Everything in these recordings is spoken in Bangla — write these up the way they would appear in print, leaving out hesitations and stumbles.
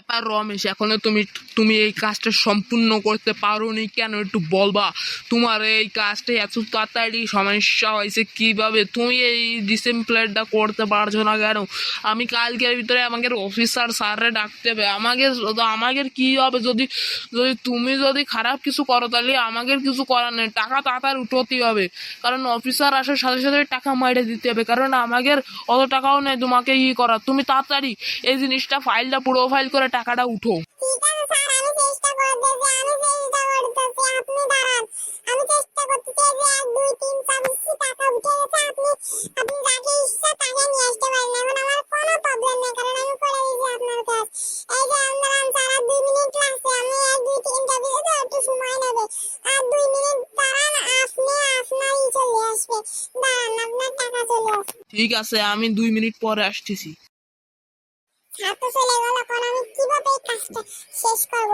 ব্যাপার রমেশ, এখনো তুমি তুমি এই কাজটা সম্পূর্ণ করতে পারোনি কেন একটু বলবা? তোমার এই কাজটা এত তাড়াতাড়ি সমস্যা হয়েছে কিভাবে? তুমি এই ডিসিপ্লিনটা করতে পারছো না কেন? আমি কালকের ভিতরে আমাদের অফিসার স্যাররে ডাকতে হবে। আমাদের কি হবে যদি যদি তুমি যদি খারাপ কিছু করো, তাহলে আমাদের কিছু করার নেই, টাকা তাড়াতাড়ি উঠোতেই হবে, কারণ অফিসার আসার সাথে সাথে টাকা মাইরে দিতে হবে, কারণ আমাদের অত টাকাও নেই তোমাকে করার। তুমি তাড়াতাড়ি এই জিনিসটা ফাইলটা পুরো ফাইল করে টাকাটা উঠো। ঠিক আছে স্যার, আমি চেষ্টা করতেছি, আপনি দাঁড়ান। আমি চেষ্টা করতেছি। এই যে 1 2 3 4 বেশি টাকা উঠে গেছে। আপনি যাকে ইচ্ছা তাকে নিয়ে আসতে পারেন। এখন আমার কোনো প্রবলেম নেই, কারণ আমি করে দিয়েছি আপনার কাজ। এই যে দাঁড়ান স্যার, আর 2 মিনিট লাগছে। আমি 1 2 3 ইন্টারভিউ তো একটু সময় নেবে। আর 2 মিনিট দাঁড়ান, আপনারই চলে আসবে। দাঁড়ান, আপনার টাকা চলে আসবে। ঠিক আছে, আমি 2 মিনিট পরে আসতেছি। হাতে চলে গেল, এখন আমি কিভাবে এই কাজটা শেষ করব?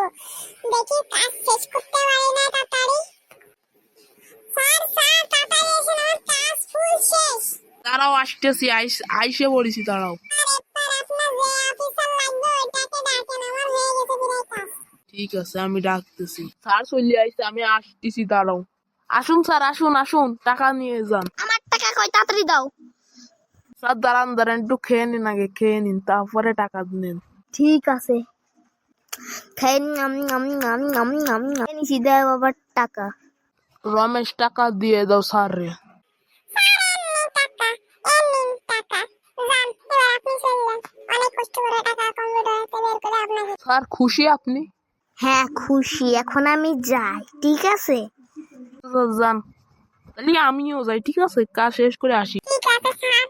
দেখি কাজ শেষ করতে পারি না তাড়াতাড়ি। স্যার তাড়াতাড়ি এসে, আমার কাজ ফুল শেষ। দাঁড়াও, আসতেছি, আইসে পড়েছি, দাঁড়াও। স্যার আপনার যে অফিসার লাগবে ওইটাকে ডাকেন, আমার হয়ে গেছে বিরাট কাজ। ঠিক আছে, আমি ডাকতেছি। স্যার চলে আইসে, আমি আসতেছি, দাঁড়াও। আসুন স্যার, আসুন আসুন, টাকা নিয়ে যান। আমার টাকা কই, তাড়াতাড়ি দাও। স্যার দাঁড়ান দাঁড়ান, একটু খেয়ে নিন, আগে খেয়ে নিন, তারপরে টাকা নিন। ঠিক আছে, খাই। নিছি, দেয় বাবার টাকা। রমেশ, টাকা দিয়ে দাও স্যার রে। স্যার খুশি আপনি? হ্যাঁ খুশি, এখন আমি যাই, ঠিক আছে? যান, তাহলে আমিও যাই, ঠিক আছে, কাজ শেষ করে আসি। ঠিক আছে স্যার,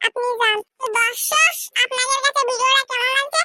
আপনি যান। দর্শক, আপনাদের কাছে ভিডিওটা কেমন লাগছে